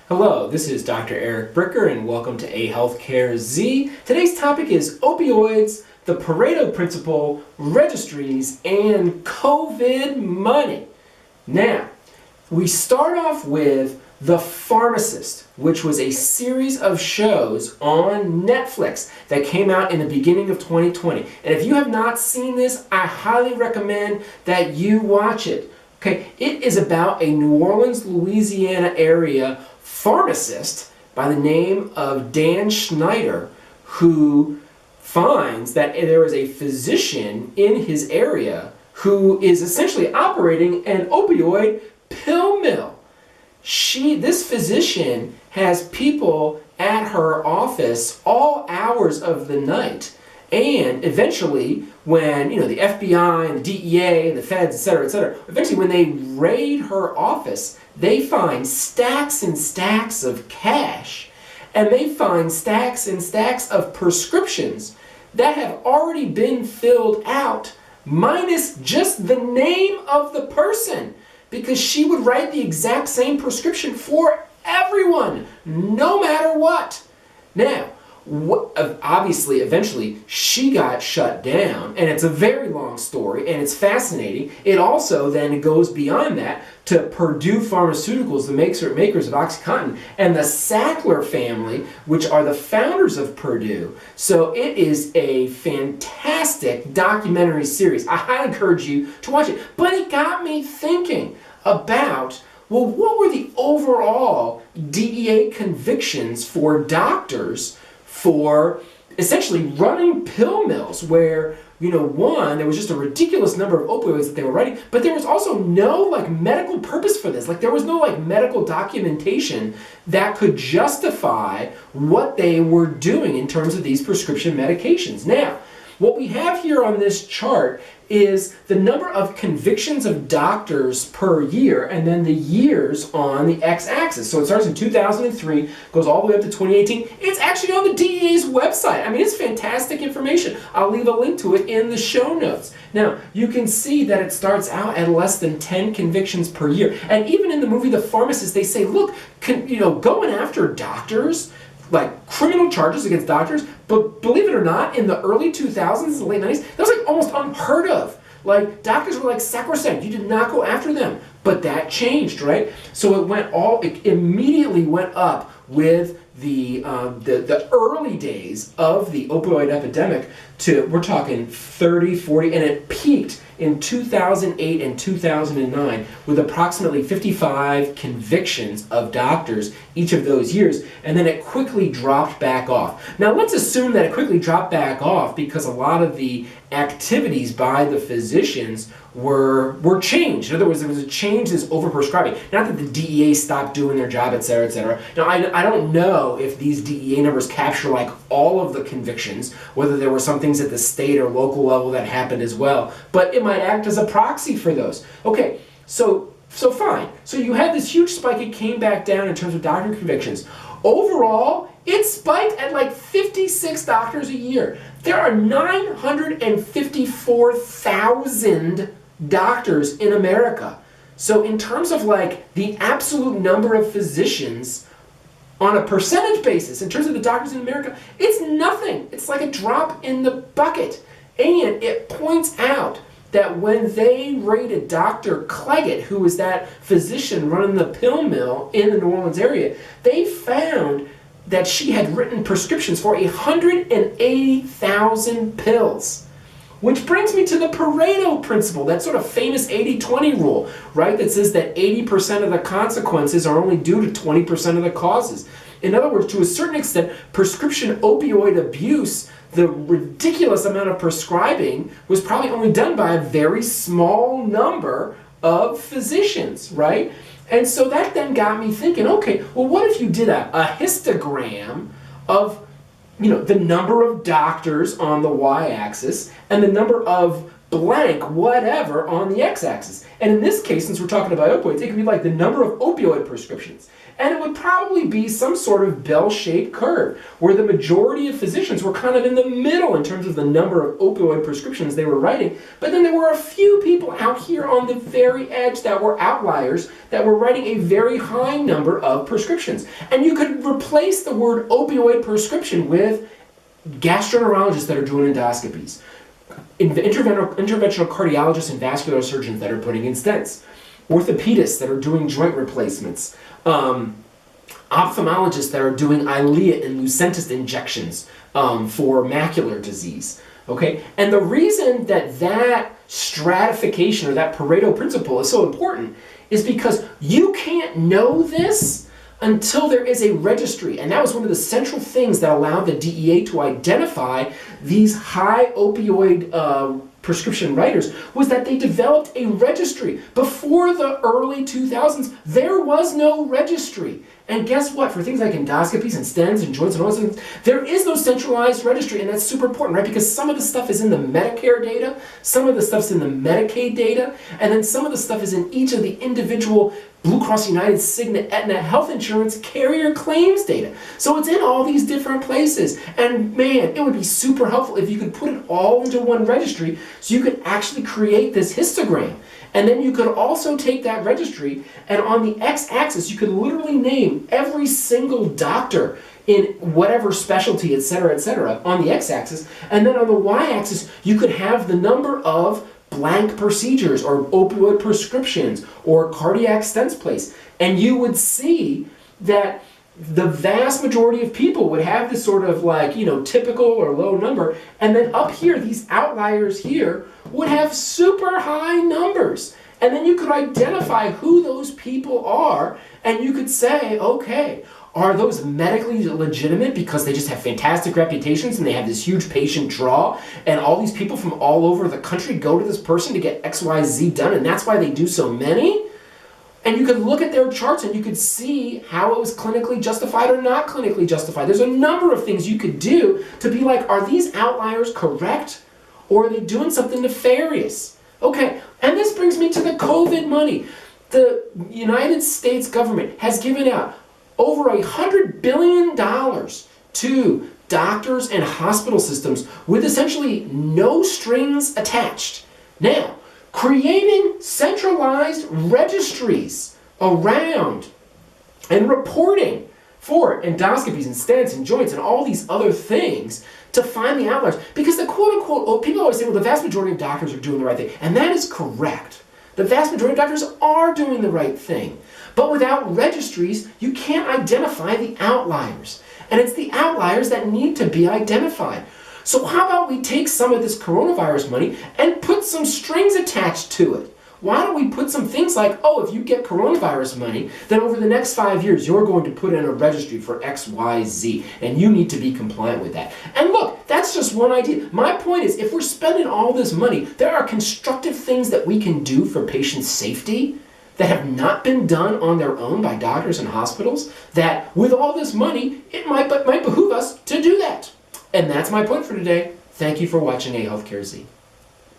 Hello, this is Dr. Eric Bricker and welcome to AHealthcareZ. Today's topic is opioids, the Pareto principle, registries, and COVID money. Now, we start off with The Pharmacist, which was a series of shows on Netflix that came out in the beginning of 2020. And if you have not seen this, I highly recommend that you watch it. Okay, it is about a New Orleans, Louisiana area pharmacist by the name of Dan Schneider who finds that there is a physician in his area who is essentially operating an opioid pill mill. This physician has people at her office all hours of the night, and eventually when the FBI and the DEA and the feds, etc., eventually when they raid her office, they find stacks and stacks of cash, and they find stacks and stacks of prescriptions that have already been filled out, minus just the name of the person, because she would write the exact same prescription for everyone, no matter what. Now, obviously, eventually, she got shut down, and it's a very long story, and it's fascinating. It also then goes beyond that to Purdue Pharmaceuticals, the makers of Oxycontin, and the Sackler family, which are the founders of Purdue. So it is a fantastic documentary series. I highly encourage you to watch it. But it got me thinking about, well, what were the overall DEA convictions for doctors for essentially running pill mills where, one, there was just a ridiculous number of opioids that they were writing, but there was also no medical purpose for this. There was no medical documentation that could justify what they were doing in terms of these prescription medications. Now, what we have here on this chart is the number of convictions of doctors per year, and then the years on the x-axis. So it starts in 2003, goes all the way up to 2018. It's actually on the DEA's website. I mean, it's fantastic information. I'll leave a link to it in the show notes. Now, you can see that it starts out at less than 10 convictions per year. And even in the movie The Pharmacist, they say, look, going after doctors, criminal charges against doctors, but believe it or not, in the early 2000s, the late 90s, that was almost unheard of. Doctors were sacrosanct. You did not go after them. But that changed, right? So it immediately went up with the early days of the opioid epidemic to, we're talking 30, 40, and it peaked in 2008 and 2009 with approximately 55 convictions of doctors each of those years, and then it quickly dropped back off. Now let's assume that it quickly dropped back off because a lot of the activities by the physicians were changed. In other words, there was a change in this overprescribing. Not that the DEA stopped doing their job, etc., etc. Now, I don't know if these DEA numbers capture all of the convictions, whether there were some things at the state or local level that happened as well, but it might act as a proxy for those. Okay, so fine. So you had this huge spike. It came back down in terms of doctor convictions. Overall, it spiked at 56 doctors a year. There are 954,000 doctors in America. So in terms of the absolute number of physicians on a percentage basis, in terms of the doctors in America, it's nothing. It's like a drop in the bucket. And it points out that when they raided Dr. Cleggett, who was that physician running the pill mill in the New Orleans area, they found that she had written prescriptions for 180,000 pills. Which brings me to the Pareto principle, that sort of famous 80-20 rule, right? That says that 80% of the consequences are only due to 20% of the causes. In other words, to a certain extent, prescription opioid abuse, the ridiculous amount of prescribing, was probably only done by a very small number of physicians, right? And so that then got me thinking, okay, well, what if you did a histogram of the number of doctors on the y-axis and the number of blank whatever on the x-axis. And in this case, since we're talking about opioids, it could be like the number of opioid prescriptions. And it would probably be some sort of bell-shaped curve where the majority of physicians were kind of in the middle in terms of the number of opioid prescriptions they were writing. But then there were a few people out here on the very edge that were outliers that were writing a very high number of prescriptions. And you could replace the word opioid prescription with gastroenterologists that are doing endoscopies, interventional cardiologists and vascular surgeons that are putting in stents, orthopedists that are doing joint replacements, ophthalmologists that are doing Eylea and Lucentis injections for macular disease. Okay, and the reason that that stratification or that Pareto principle is so important is because you can't know this until there is a registry. And that was one of the central things that allowed the DEA to identify these high opioid prescription writers, was that they developed a registry. Before the early 2000s, there was no registry. And guess what? For things like endoscopies and stents and joints and all those things, there is no centralized registry, and that's super important, right? Because some of the stuff is in the Medicare data, some of the stuff's in the Medicaid data, and then some of the stuff is in each of the individual Blue Cross United, Cigna, Aetna health insurance carrier claims data. So it's in all these different places. And man, it would be super helpful if you could put it all into one registry so you could actually create this histogram. And then you could also take that registry, and on the x-axis, you could literally name every single doctor in whatever specialty, et cetera, on the x-axis. And then on the y-axis, you could have the number of blank procedures or opioid prescriptions or cardiac stents placed. And you would see that the vast majority of people would have this sort of like, typical or low number. And then up here, these outliers here would have super high numbers. And then you could identify who those people are, and you could say, okay, are those medically legitimate because they just have fantastic reputations and they have this huge patient draw, and all these people from all over the country go to this person to get XYZ done, and that's why they do so many? And you could look at their charts and you could see how it was clinically justified or not clinically justified. There's a number of things you could do to be like, are these outliers correct, or are they doing something nefarious? Okay, and this brings me to the COVID money. The United States government has given out over $100 billion to doctors and hospital systems with essentially no strings attached. Now, creating centralized registries around and reporting for endoscopies and stents and joints and all these other things to find the outliers. Because the quote-unquote, people always say, well, the vast majority of doctors are doing the right thing. And that is correct. The vast majority of doctors are doing the right thing. But without registries, you can't identify the outliers. And it's the outliers that need to be identified. So how about we take some of this coronavirus money and put some strings attached to it? Why don't we put some things like, oh, if you get coronavirus money, then over the next 5 years, you're going to put in a registry for X, Y, Z, and you need to be compliant with that. And look, that's just one idea. My point is, if we're spending all this money, there are constructive things that we can do for patient safety that have not been done on their own by doctors and hospitals, that with all this money, it might behoove us to do that. And that's my point for today. Thank you for watching AHealthcareZ.